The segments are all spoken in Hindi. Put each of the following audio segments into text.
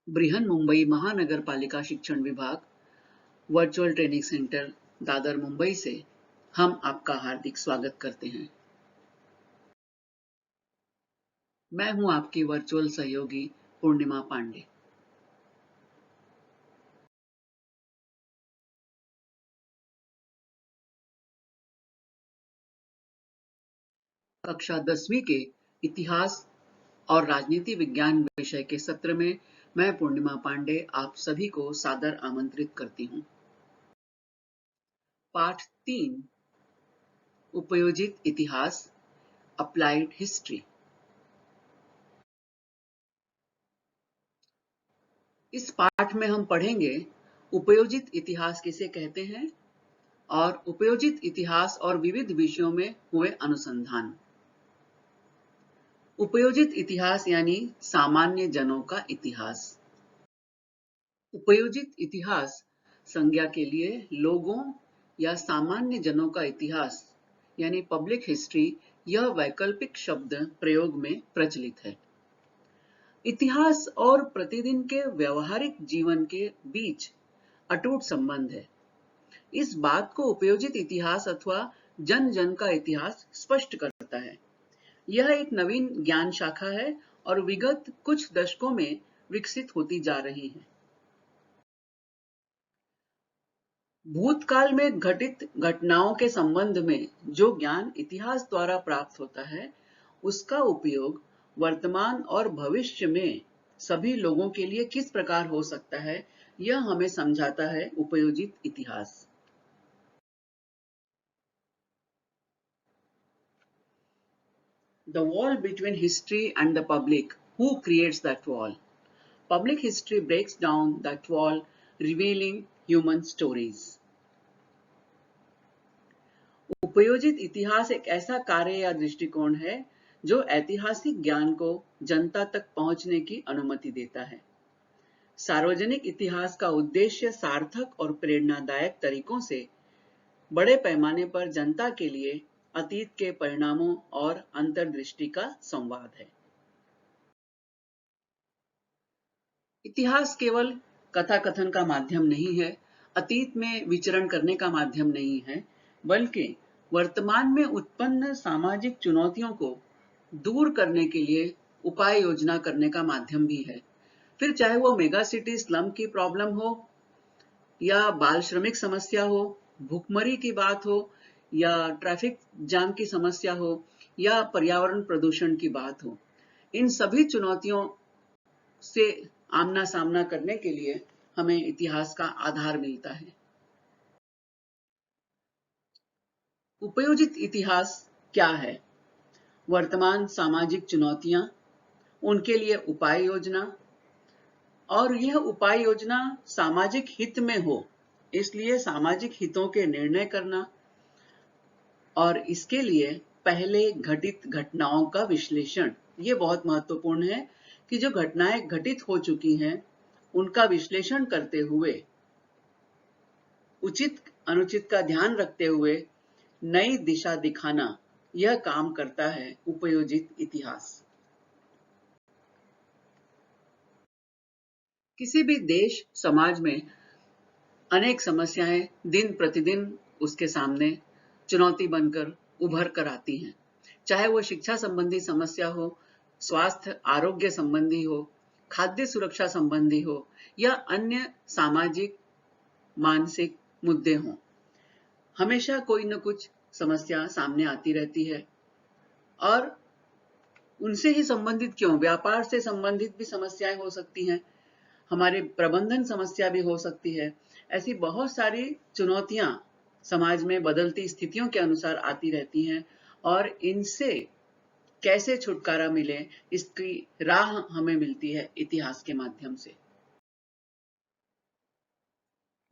बृहन्मुंबई महानगर पालिका शिक्षण विभाग virtual training centre Dadar Mumbai से हम आपका हार्दिक स्वागत करते हैं। मैं हूं आपकी वर्चुअल सहयोगी पूर्णिमा पांडे। कक्षा 10वीं के इतिहास और राजनीति विज्ञान विषय के सत्र में मैं पूर्णिमा पांडे आप सभी को सादर आमंत्रित करती हूं। पाठ 3 उपयोजित इतिहास अप्लाइड हिस्ट्री। इस पाठ में हम पढ़ेंगे उपयोजित इतिहास किसे कहते हैं और उपयोजित इतिहास और विविध विषयों में हुए अनुसंधान। उपयोजित इतिहास यानी सामान्य जनों का इतिहास। उपयोजित इतिहास संज्ञा के लिए लोगों या सामान्य जनों का इतिहास यानी पब्लिक हिस्ट्री यह वैकल्पिक शब्द प्रयोग में प्रचलित है। इतिहास और प्रतिदिन के व्यवहारिक जीवन के बीच अटूट संबंध है। इस बात को उपयोजित इतिहास अथवा जन जन का इतिहास स्पष्ट करता है। यह एक नवीन ज्ञान शाखा है और विगत कुछ दशकों में विकसित होती जा रही है। भूतकाल में घटित घटनाओं के संबंध में जो ज्ञान इतिहास द्वारा प्राप्त होता है, उसका उपयोग वर्तमान और भविष्य में सभी लोगों के लिए किस प्रकार हो सकता है, यह हमें समझाता है उपयोजित इतिहास। The wall between history and the public. Who creates that wall? Public history breaks down that wall, revealing human stories. उपयोजित इतिहास एक ऐसा कार्य या दृष्टिकोण है जो ऐतिहासिक ज्ञान को जनता तक पहुंचने की अनुमति देता है। सार्वजनिक इतिहास का उद्देश्य सार्थक और प्रेरणादायक तरीकों से बड़े पैमाने पर जनता के लिए अतीत के परिणामों और अंतर्दृष्टि का संवाद है। इतिहास केवल कथा कथन का माध्यम नहीं है, अतीत में विचरण करने का माध्यम नहीं है, बल्कि वर्तमान में उत्पन्न सामाजिक चुनौतियों को दूर करने के लिए उपाय योजना करने का माध्यम भी है। फिर चाहे वो मेगा सिटी स्लम की प्रॉब्लम हो या बाल श्रमिक समस्या हो, भूखमरी की बात हो या ट्रैफिक जाम की समस्या हो या पर्यावरण प्रदूषण की बात हो, इन सभी चुनौतियों से आमना सामना करने के लिए हमें इतिहास का आधार मिलता है। उपयोजित इतिहास क्या है? वर्तमान सामाजिक चुनौतियां, उनके लिए उपाय योजना, और यह उपाय योजना सामाजिक हित में हो, इसलिए सामाजिक हितों के निर्णय करना, और इसके लिए पहले घटित घटनाओं का विश्लेषण। ये बहुत महत्वपूर्ण है कि जो घटनाएं घटित हो चुकी हैं, उनका विश्लेषण करते हुए उचित अनुचित का ध्यान रखते हुए नई दिशा दिखाना, यह काम करता है उपयोजित इतिहास। किसी भी देश समाज में अनेक समस्याएं दिन प्रतिदिन उसके सामने चुनौती बनकर उभर कर आती हैं। चाहे वो शिक्षा संबंधी समस्या हो, स्वास्थ्य आरोग्य संबंधी हो, खाद्य सुरक्षा संबंधी हो या अन्य सामाजिक मानसिक मुद्दे हों, हमेशा कोई न कुछ समस्या सामने आती रहती है। और उनसे ही संबंधित क्यों, व्यापार से संबंधित भी समस्याएं हो सकती हैं, हमारे प्रबंधन समस्या भी हो सकती है। ऐसी बहुत सारी चुनौतियां समाज में बदलती स्थितियों के अनुसार आती रहती हैं और इनसे कैसे छुटकारा मिले, इसकी राह हमें मिलती है इतिहास के माध्यम से।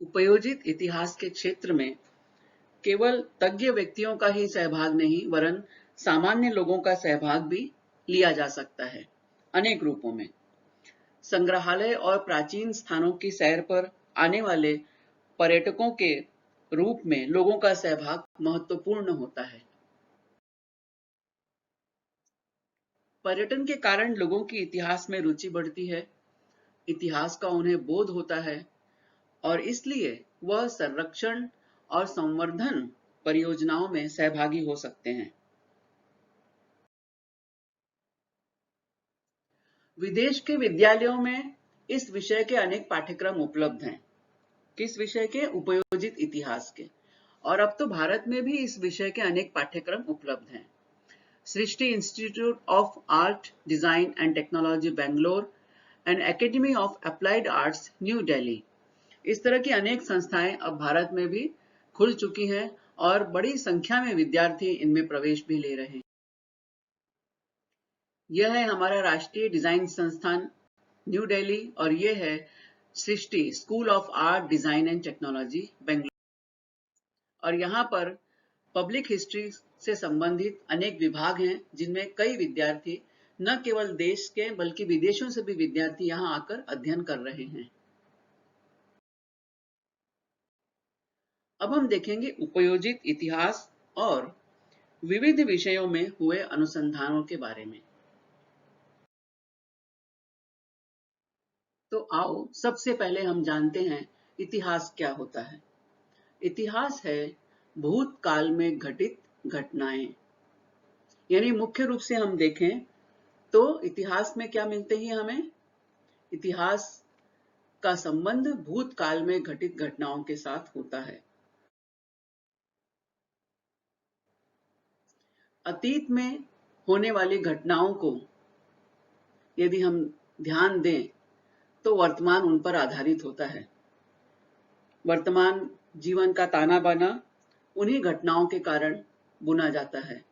उपयोजित इतिहास के क्षेत्र में केवल तज्ञ व्यक्तियों का ही सहभाग नहीं, वरन सामान्य लोगों का सहभाग भी लिया जा सकता है अनेक रूपों में। संग्रहालय और प्राचीन स्थानों की सैर पर आने वाले पर्यटकों के रूप में लोगों का सहभाग महत्वपूर्ण होता है। पर्यटन के कारण लोगों की इतिहास में रुचि बढ़ती है। इतिहास का उन्हें बोध होता है और इसलिए वह संरक्षण और संवर्धन परियोजनाओं में सहभागी हो सकते हैं। विदेश के विद्यालयों में इस विषय के अनेक पाठ्यक्रम उपलब्ध हैं। किस विषय के? उपयोजित इतिहास के। और अब तो भारत में भी इस विषय के अनेक पाठ्यक्रम उपलब्ध हैं। Srishti institute of art, design and technology Bangalore and academy of applied arts New Delhi, इस तरह की अनेक संस्थाएं अब भारत में भी खुल चुकी हैं और बड़ी संख्या में विद्यार्थी इनमें प्रवेश भी ले रहे हैं। यह है हमारा राष्ट्रीय डिजाइन संस्थान न्यू दिल्ली और यह है Srishti school of art, design and technology Bangalore. और यहाँ पर पब्लिक हिस्ट्री से संबंधित अनेक विभाग हैं जिनमें कई विद्यार्थी न केवल देश के बल्कि विदेशों से भी विद्यार्थी यहाँ आकर अध्ययन कर रहे हैं। अब हम देखेंगे उपयोजित इतिहास और विविध विषयों में हुए अनुसंधानों के बारे में। तो आओ सबसे पहले हम जानते हैं इतिहास क्या होता है। इतिहास है भूतकाल में घटित घटनाएं। यानी मुख्य रूप से हम देखें तो इतिहास में क्या मिलते हैं हमें? इतिहास का संबंध भूतकाल में घटित घटनाओं के साथ होता है। अतीत में होने वाली घटनाओं को यदि हम ध्यान दें तो वर्तमान उन पर आधारित होता है। वर्तमान जीवन का ताना बाना उन्हीं घटनाओं के कारण बुना जाता है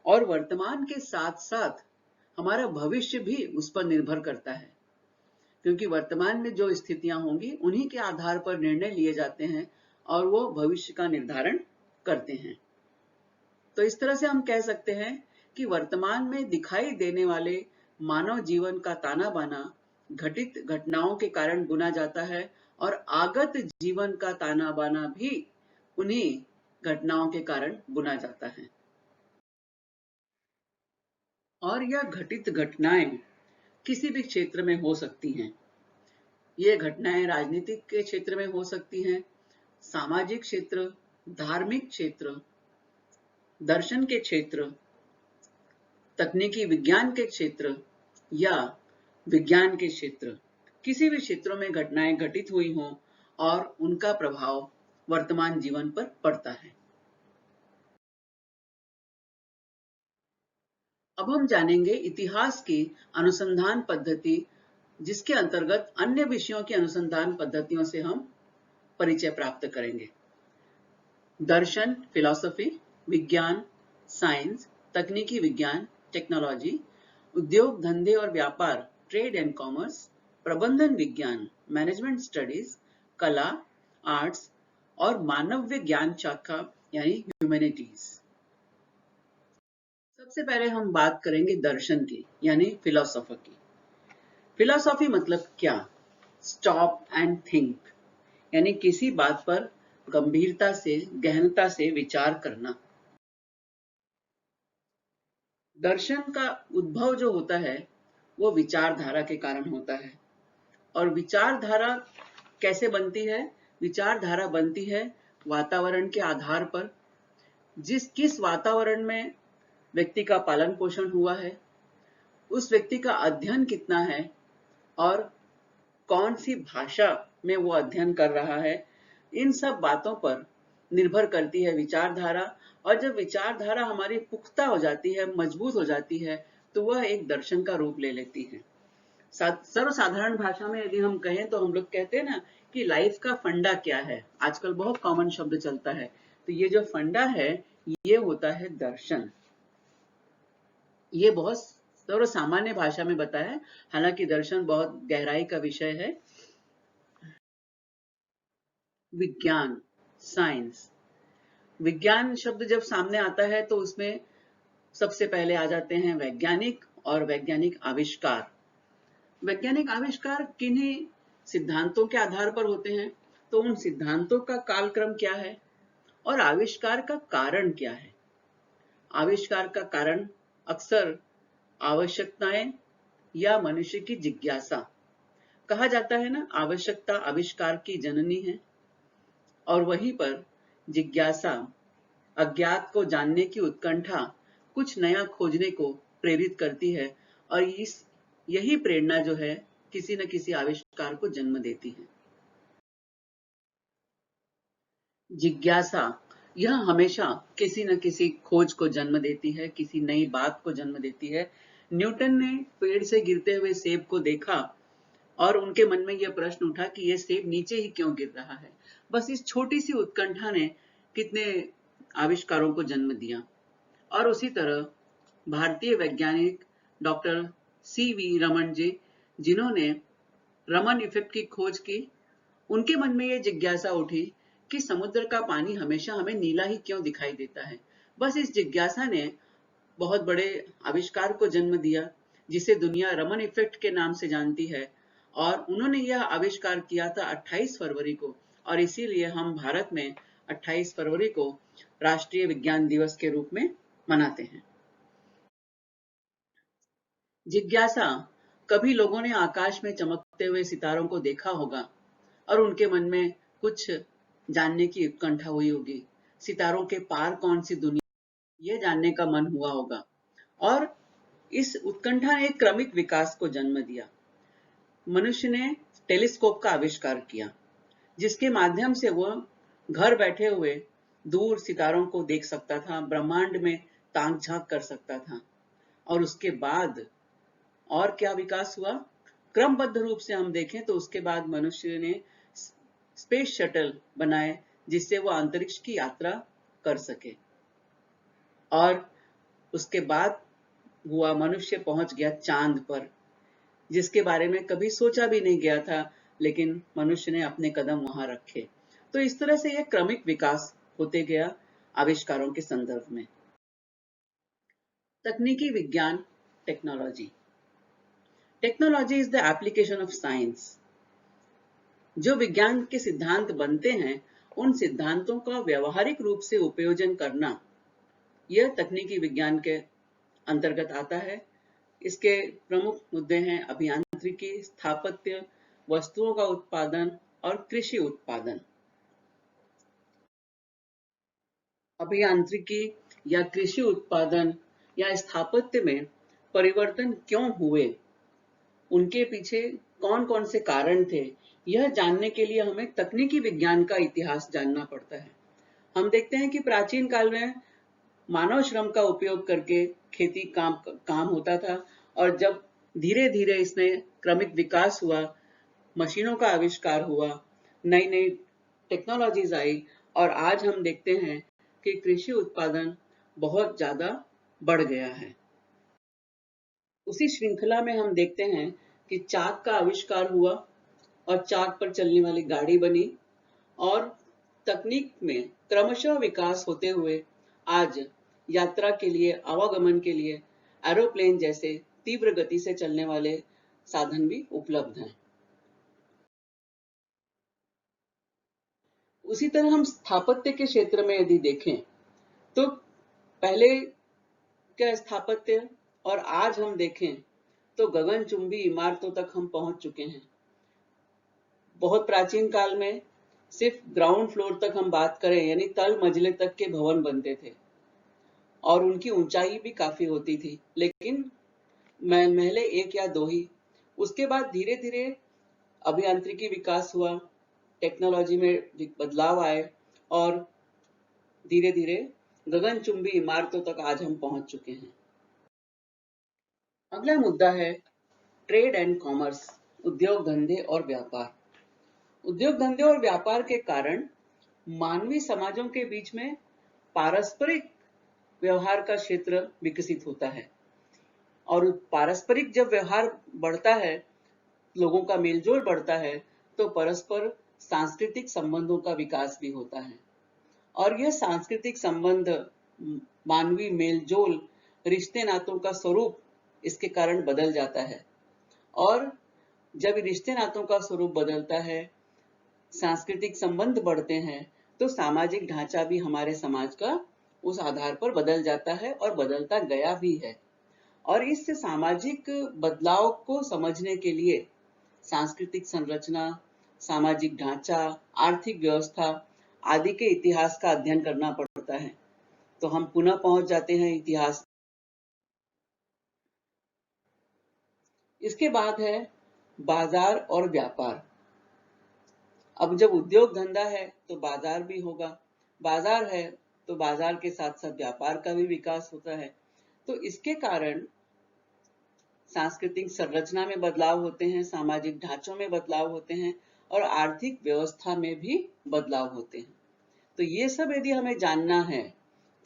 और वर्तमान के साथ साथ हमारा भविष्य भी उस पर निर्भर करता है, क्योंकि वर्तमान में जो स्थितियां होंगी उन्हीं के आधार पर निर्णय लिए जाते हैं और वो भविष्य का निर्धारण करते हैं। तो इस तरह से हम कह सकते हैं कि वर्तमान में दिखाई देने वाले मानव जीवन का ताना बाना घटित घटनाओं के कारण बुना जाता है और आगत जीवन का ताना बाना भी उन्हीं घटनाओं के कारण बुना जाता है। और यह घटित घटनाएं किसी भी क्षेत्र में हो सकती हैं। ये घटनाएं राजनीतिक के क्षेत्र में हो सकती हैं, सामाजिक क्षेत्र, धार्मिक क्षेत्र, दर्शन के क्षेत्र, तकनीकी विज्ञान के क्षेत्र या विज्ञान के क्षेत्र, किसी भी क्षेत्रों में घटनाएं घटित हुई हों और उनका प्रभाव वर्तमान जीवन पर पड़ता है। अब हम जानेंगे इतिहास की अनुसंधान पद्धति, जिसके अंतर्गत अन्य विषयों की अनुसंधान पद्धतियों से हम परिचय प्राप्त करेंगे। दर्शन, फिलॉसफी, विज्ञान, साइंस, तकनीकी विज्ञान, टेक्नोलॉजी, उद्योग धंधे और व्यापार, ट्रेड एंड कॉमर्स, प्रबंधन विज्ञान, मैनेजमेंट स्टडीज, कला, आर्ट्स और मानव्य ज्ञान शाखा यानी ह्यूमैनिटीज। सबसे पहले हम बात करेंगे दर्शन की यानी फिलोसोफी की। फिलोसॉफी मतलब क्या? स्टॉप एंड थिंक, यानी किसी बात पर गंभीरता से, गहनता से विचार करना। दर्शन का उद्भव जो होता है वो विचारधारा के कारण होता है। और विचारधारा कैसे बनती है? विचारधारा बनती है वातावरण के आधार पर। किस वातावरण में व्यक्ति का पालन पोषण हुआ है, उस व्यक्ति का अध्ययन कितना है और कौन सी भाषा में वो अध्ययन कर रहा है, इन सब बातों पर निर्भर करती है विचारधारा। और जब विचारधारा हमारी पुख्ता हो जाती है, मजबूत हो जाती है, तो वह एक दर्शन का रूप ले लेती है। सर्वसाधारण भाषा में यदि हम कहें तो हम लोग कहते हैं ना कि लाइफ का फंडा क्या है, आजकल बहुत कॉमन शब्द चलता है। तो ये जो फंडा है ये होता है दर्शन। ये बहुत सर्व सामान्य भाषा में बताया है, हालांकि दर्शन बहुत गहराई का विषय है। विज्ञान, साइंस। विज्ञान शब्द जब सामने आता है तो उसमें सबसे पहले आ जाते हैं वैज्ञानिक और वैज्ञानिक आविष्कार। वैज्ञानिक आविष्कार किन्हीं सिद्धांतों के आधार पर होते हैं, तो उन सिद्धांतों का कालक्रम क्या है और आविष्कार का कारण क्या है? आविष्कार का कारण अक्सर आवश्यकताएं या मनुष्य की जिज्ञासा। कहा जाता है ना, आवश्यकता आविष्कार की जननी है। और वहीं पर जिज्ञासा, अज्ञात को जानने की उत्कंठा कुछ नया खोजने को प्रेरित करती है, और यही प्रेरणा जो है किसी न किसी आविष्कार को जन्म देती है। जिज्ञासा यह हमेशा किसी न किसी खोज को जन्म देती है, किसी नई बात को जन्म देती है। न्यूटन ने पेड़ से गिरते हुए सेब को देखा और उनके मन में यह प्रश्न उठा कि यह सेब नीचे ही क्यों गिर रहा है। बस इस छोटी सी उत्कंठा ने कितने आविष्कारों को जन्म दिया। और उसी तरह भारतीय वैज्ञानिक डॉक्टर सी.वी. रमन जी, जिन्होंने रमन इफेक्ट की खोज की, उनके मन में यह जिज्ञासा उठी कि समुद्र का पानी हमेशा हमें नीला ही क्यों दिखाई देता है। बस इस जिज्ञासा ने बहुत बड़े आविष्कार को जन्म दिया, जिसे दुनिया रमन इफेक्ट के नाम से जानती है। और उन्होंने यह आविष्कार किया था 28 फरवरी को, और इसीलिए हम भारत में 28 फरवरी को राष्ट्रीय विज्ञान दिवस के रूप में मनाते हैं। जिज्ञासा, कभी लोगों ने आकाश में चमकते हुए सितारों को देखा होगा और उनके मन में कुछ जानने की उत्कंठा हुई होगी। सितारों के पार कौन सी दुनिया, ये जानने का मन हुआ होगा। और इस उत्कंठा ने एक क्रमिक विकास को जन्म दिया। मनुष्य ने टेलीस्कोप का आविष्कार किया, जिसके माध्यम से वह घर बैठे हुए दूर सितारों को देख सकता था, ब्रह्मांड में ताक झांक कर सकता था। और उसके बाद और क्या विकास हुआ, क्रमबद्ध रूप से हम देखें तो उसके बाद मनुष्य ने स्पेस शटल बनाए, जिससे वह अंतरिक्ष की यात्रा कर सके। और उसके बाद हुआ, मनुष्य पहुंच गया चांद पर, जिसके बारे में कभी सोचा भी नहीं गया था, लेकिन मनुष्य ने अपने कदम वहां रखे। तो इस तरह से यह क्रमिक विकास होते गया आविष्कारों के संदर्भ में। तकनीकी विज्ञान, technology. Technology is the application of science. जो विज्ञान के सिद्धांत बनते हैं, उन सिद्धांतों का व्यवहारिक रूप से उपयोजन करना, यह तकनीकी विज्ञान के अंतर्गत आता है। इसके प्रमुख मुद्दे हैं अभियांत्रिकी, स्थापत्य, वस्तुओं का उत्पादन और कृषि उत्पादन। अभियांत्रिकी या कृषि उत्पादन या स्थापत्य में परिवर्तन क्यों हुए, उनके पीछे कौन कौन से कारण थे, यह जानने के लिए हमें तकनीकी विज्ञान का इतिहास जानना पड़ता है। हम देखते हैं कि प्राचीन काल में मानव श्रम का उपयोग करके खेती काम होता था, और जब धीरे धीरे इसमें क्रमिक विकास हुआ, मशीनों का आविष्कार हुआ, नई नई टेक्नोलॉजीज आई, और आज हम देखते हैं कि कृषि उत्पादन बहुत ज्यादा बढ़ गया है। उसी श्रृंखला में हम देखते हैं कि चाक का आविष्कार हुआ और चाक पर चलने वाली गाड़ी बनी, और तकनीक में क्रमशः विकास होते हुए आज यात्रा के लिए, आवागमन के लिए एरोप्लेन जैसे तीव्र गति से चलने वाले साधन भी उपलब्ध हैं। उसी तरह हम स्थापत्य के क्षेत्र में यदि देखें तो पहले का स्थापत्य और आज हम देखें तो गगनचुंबी इमारतों तक हम पहुंच चुके हैं। बहुत प्राचीन काल में सिर्फ ग्राउंड फ्लोर तक हम बात करें, यानी तल मंजिले तक के भवन बनते थे, और उनकी ऊंचाई भी काफी होती थी, लेकिन महले एक या दो ही। उसके बाद धीरे धीरे अभियांत्रिकी विकास हुआ, टेक्नोलॉजी में बदलाव आए, और धीरे धीरे गगनचुंबी इमारतों तक आज हम पहुंच चुके हैं। अगला मुद्दा है ट्रेड एंड कॉमर्स, उद्योग धंधे और व्यापार। उद्योग धंधे और व्यापार के कारण मानवीय समाजों के बीच में पारस्परिक व्यवहार का क्षेत्र विकसित होता है, और पारस्परिक जब व्यवहार बढ़ता है, लोगों का मेलजोल बढ़ता है, तो परस्पर सांस्कृतिक संबंधों का विकास भी होता है। और यह सांस्कृतिक संबंध, मानवीय मेलजोल, रिश्ते नातों का स्वरूप इसके कारण बदल जाता है। और जब रिश्ते नातों का स्वरूप बदलता है, सांस्कृतिक संबंध बढ़ते हैं, तो सामाजिक ढांचा भी हमारे समाज का उस आधार पर बदल जाता है, और बदलता गया भी है। और इस सामाजिक बदलाव को समझने के लिए सांस्कृतिक संरचना, सामाजिक ढांचा, आर्थिक व्यवस्था आदि के इतिहास का अध्ययन करना पड़ता है। तो हम पुनः पहुंच जाते हैं इतिहास। इसके बाद है बाजार और व्यापार। अब जब उद्योग धंधा है तो बाजार भी होगा, बाजार है तो बाजार के साथ साथ व्यापार का भी विकास होता है। तो इसके कारण सांस्कृतिक संरचना में बदलाव होते हैं, सामाजिक ढांचों में बदलाव होते हैं और आर्थिक व्यवस्था में भी बदलाव होते हैं। तो ये सब यदि हमें जानना है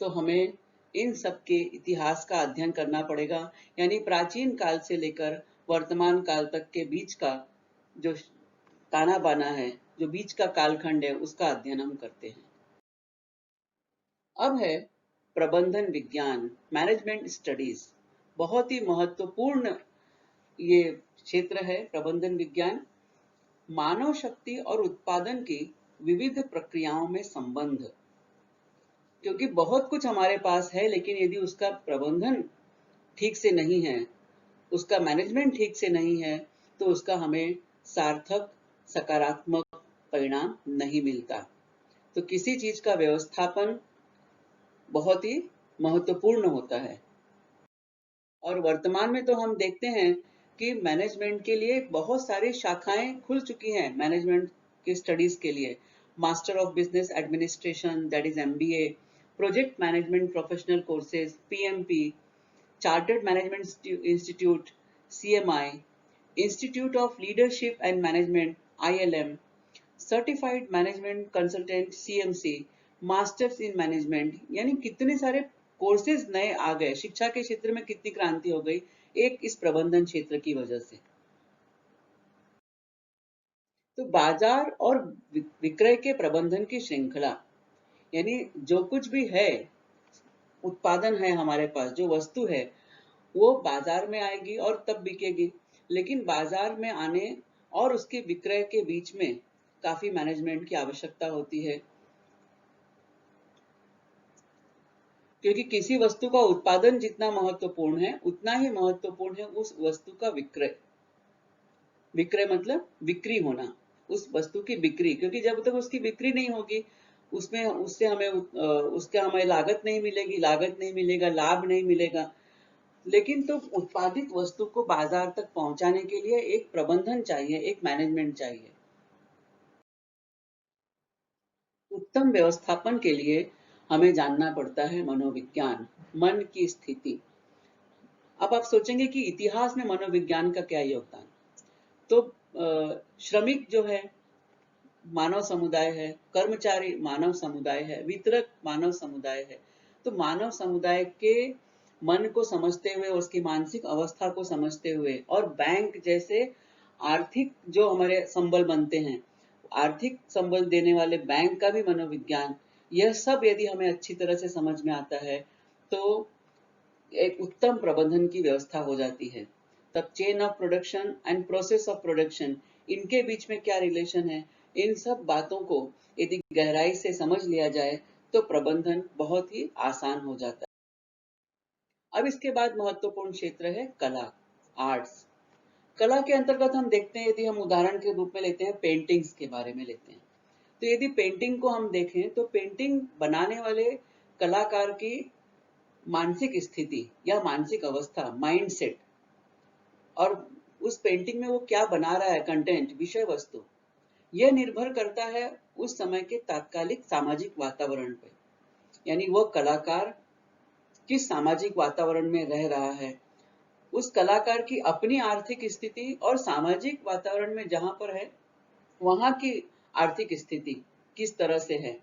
तो हमें इन सब के इतिहास का अध्ययन करना पड़ेगा, यानी प्राचीन काल से लेकर वर्तमान काल तक के बीच का जो ताना बाना है, जो बीच का कालखंड है, उसका अध्ययन हम करते हैं। अब है प्रबंधन विज्ञान, मैनेजमेंट स्टडीज। बहुत ही महत्वपूर्ण ये क्षेत्र है प्रबंधन विज्ञान। मानव शक्ति और उत्पादन की विविध प्रक्रियाओं में संबंध, क्योंकि बहुत कुछ हमारे पास है लेकिन यदि उसका प्रबंधन ठीक से नहीं है, उसका मैनेजमेंट ठीक से नहीं है, तो उसका हमें सार्थक सकारात्मक परिणाम नहीं मिलता। तो किसी चीज का व्यवस्थापन बहुत ही महत्वपूर्ण होता है। और वर्तमान में तो हम देखते हैं कि मैनेजमेंट के लिए बहुत सारी शाखाएं खुल चुकी हैं। मैनेजमेंट की स्टडीज के लिए master of business administration, that is MBA, project management professional courses PMP, chartered management institute CMI, institute of leadership and management ILM, certified management consultant CMC, masters in management, यानी कितने सारे कोर्सेज नए आ गए। शिक्षा के क्षेत्र में कितनी क्रांति हो गई एक इस प्रबंधन क्षेत्र की वजह से। तो बाजार और विक्रय के प्रबंधन की श्रृंखला, यानी जो कुछ भी है, उत्पादन है हमारे पास, जो वस्तु है वो बाजार में आएगी और तब बिकेगी, लेकिन बाजार में आने और उसके विक्रय के बीच में काफी मैनेजमेंट की आवश्यकता होती है, क्योंकि किसी वस्तु का उत्पादन जितना महत्वपूर्ण है उतना ही महत्वपूर्ण है उस वस्तु का विक्रय। विक्रय मतलब बिक्री होना, उस वस्तु की बिक्री, क्योंकि जब तक उसकी बिक्री नहीं होगी उसमें उसका हमें लागत नहीं मिलेगी, लागत नहीं मिलेगा, लाभ नहीं मिलेगा। लेकिन तो उत्पादित वस्तु को बाजार तक पहुंचाने के लिए एक प्रबंधन चाहिए, एक मैनेजमेंट चाहिए। उत्तम व्यवस्थापन के लिए हमें जानना पड़ता है मनोविज्ञान, मन की स्थिति। अब आप सोचेंगे कि इतिहास में मनोविज्ञान का क्या योगदान। तो श्रमिक जो है मानव समुदाय है, कर्मचारी मानव समुदाय है, वितरक मानव समुदाय है। तो मानव समुदाय के मन को समझते हुए, उसकी मानसिक अवस्था को समझते हुए, और बैंक जैसे आर्थिक जो हमारे संबल बनते हैं, आर्थिक संबल देने वाले बैंक का भी मनोविज्ञान, यह सब यदि हमें अच्छी तरह से समझ में आता है तो एक उत्तम प्रबंधन की व्यवस्था हो जाती है। तब chain of production and process of production, इनके बीच में क्या रिलेशन है, इन सब बातों को यदि गहराई से समझ लिया जाए तो प्रबंधन बहुत ही आसान हो जाता है। अब इसके बाद महत्वपूर्ण क्षेत्र है कला, आर्ट्स। कला के अंतर्गत हम देखते हैं, यदि हम उदाहरण के रूप में लेते हैं, पेंटिंग्स के बारे में लेते हैं, तो यदि पेंटिंग को हम देखें तो पेंटिंग बनाने वाले कलाकार की मानसिक स्थिति या मानसिक अवस्था, माइंडसेट, और उस पेंटिंग में वो क्या बना रहा है, कंटेंट, विषय वस्तु, यह निर्भर करता है उस समय के तात्कालिक सामाजिक वातावरण पे। यानी वो कलाकार किस सामाजिक वातावरण में रह रहा है, उस कलाकार की अपनी आर्थिक स्थिति और सामाजिक वातावरण में जहां पर है वहां की आर्थिक स्थिति किस तरह से है,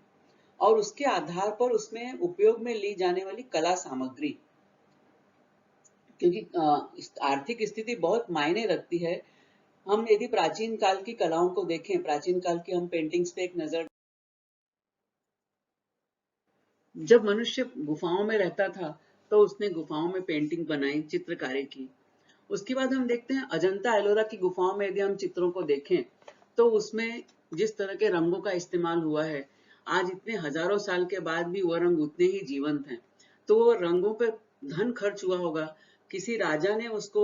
और उसके आधार पर उसमें उपयोग में ली जाने वाली कला सामग्री, क्योंकि आर्थिक स्थिति बहुत मायने रखती है। हम यदि प्राचीन काल की कलाओं को देखें, प्राचीन काल की हम पेंटिंग्स पे एक नजर, जब मनुष्य गुफाओं में रहता था तो उसने गुफाओं में पेंटिंग बनाई, चित्रकारी की। उसके बाद हम देखते हैं अजंता एलोरा की गुफाओं में यदि हम चित्रों को देखें तो उसमें जिस तरह के रंगों का इस्तेमाल हुआ है, आज इतने हजारों साल के बाद भी वो रंग उतने ही जीवंत हैं। तो वो रंगों पर धन खर्च हुआ होगा, किसी राजा ने उसको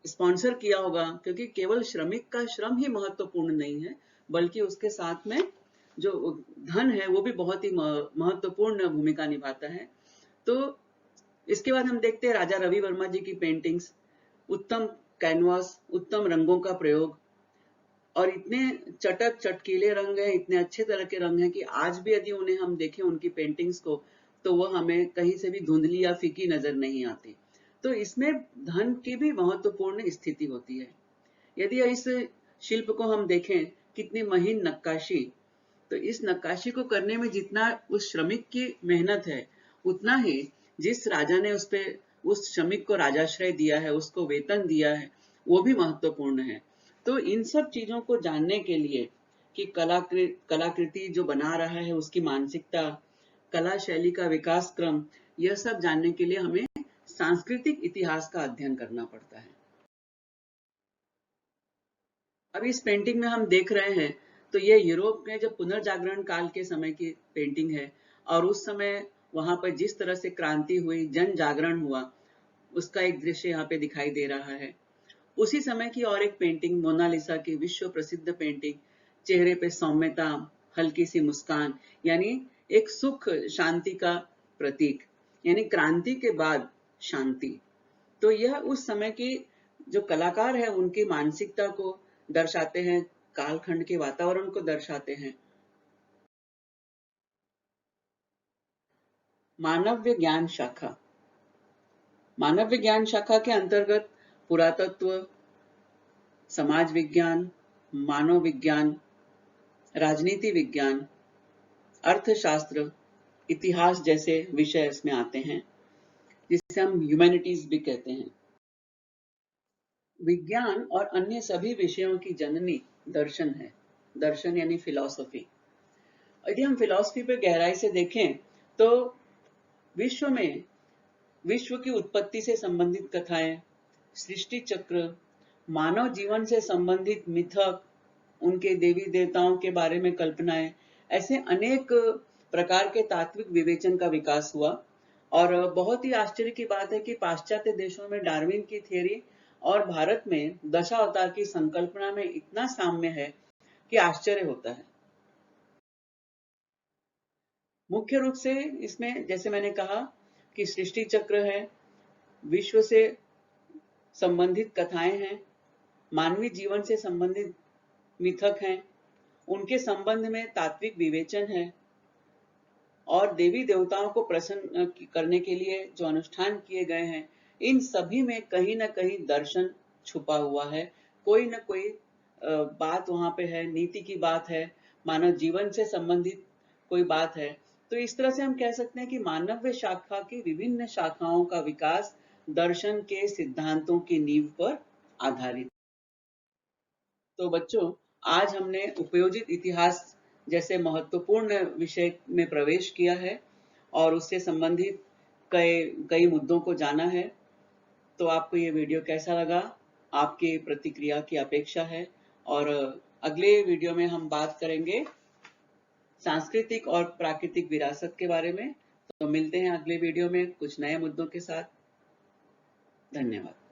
स्पॉन्सर किया होगा, क्योंकि केवल श्रमिक का श्रम ही महत्वपूर्ण नहीं है, बल्कि उसके साथ में जो धन है वो भी बहुत ही महत्वपूर्ण भूमिका निभाता है। तो इसके बाद हम देखते हैं राजा रवि वर्मा जी की पेंटिंग्स। उत्तम कैनवास, उत्तम रंगों का प्रयोग, और इतने चटक चटकीले रंग हैं, इतने अच्छे तरह के रंग हैं कि आज भी यदि उन्हें हम देखें उनकी पेंटिंग्स को, तो वह हमें कहीं से भी धुंधली या फीकी नजर नहीं आती। तो इसमें धन की भी महत्वपूर्ण स्थिति होती है। यदि इस शिल्प को हम देखें, कितनी महीन नक्काशी, तो इस नक्काशी को करने में जितना उस श्रमिक की मेहनत है, उतना ही जिस राजा ने उस श्रमिक को राजाश्रय दिया है, उसको वेतन दिया है, वो भी महत्वपूर्ण है। तो इन सब चीजों को जानने के लिए कि कलाकृति जो बना रहा है उसकी मानसिकता, कला शैली का विकास क्रम, यह सब जानने के लिए हमें सांस्कृतिक इतिहास का अध्ययन करना पड़ता है। अब इस पेंटिंग में हम देख रहे हैं, तो ये यूरोप में जब पुनर्जागरण काल के समय की पेंटिंग है, और उस समय वहां पर जिस तरह से क्रांति हुई, जन जागरण हुआ, उसका एक दृश्य यहाँ पे दिखाई दे रहा है। उसी समय की और एक पेंटिंग, मोनालिसा की विश्व प्रसिद्ध पेंटिंग, चेहरे पे सौम्यता, हल्की सी मुस्कान, यानी एक सुख शांति का प्रतीक, यानी क्रांति के बाद शांति। तो यह उस समय की जो कलाकार है उनकी मानसिकता को दर्शाते हैं, कालखंड के वातावरण को दर्शाते हैं। मानव विज्ञान शाखा, मानव विज्ञान शाखा के अंतर्गत पुरातत्व, समाज विज्ञान, मानव विज्ञान, राजनीति विज्ञान, अर्थशास्त्र, इतिहास जैसे विषय इसमें आते हैं, जिसे हम ह्यूमैनिटीज भी कहते हैं। विज्ञान और अन्य सभी विषयों की जननी दर्शन है। दर्शन यानी फिलॉसफी। यदि हम फिलॉसफी पे गहराई से देखें, तो विश्व की उत्पत्ति से संबंधित कथाएं, सृष्टि चक्र, मानव जीवन से संबंधित मिथक, उनके देवी देवताओं के बारे में कल्पनाएं, ऐसे अनेक प्रकार के तात्विक विवेचन का विकास हुआ। और बहुत ही आश्चर्य की बात है कि पाश्चात्य देशों में डार्विन की थ्योरी और भारत में दशावतार की संकल्पना में इतना साम्य है कि आश्चर्य होता है। मुख्य रूप से इसमें, जैसे मैंने कहा, कि सृष्टि चक्र है, विश्व से संबंधित कथाएं हैं, मानवीय जीवन से संबंधित मिथक हैं, उनके संबंध में तात्विक विवेचन है, और देवी देवताओं को प्रसन्न करने के लिए जो अनुष्ठान किए गए हैं, इन सभी में कहीं ना कहीं दर्शन छुपा हुआ है। कोई ना कोई बात वहां पे है, नीति की बात है, मानव जीवन से संबंधित कोई बात है। तो इस तरह से हम कह सकते हैं कि मानव्य शाखा की विभिन्न शाखाओं का विकास दर्शन के सिद्धांतों की नींव पर आधारित। तो बच्चों, आज हमने उपयोजित इतिहास जैसे महत्वपूर्ण विषय में प्रवेश किया है और उससे संबंधित कई कई मुद्दों को जाना है। तो आपको ये वीडियो कैसा लगा? आपकी प्रतिक्रिया की अपेक्षा है। और अगले वीडियो में हम बात करेंगे सांस्कृतिक और प्राकृतिक विरासत के बारे में। तो मिलते हैं अगले वीडियो में कुछ नए मुद्दों के साथ। धन्यवाद।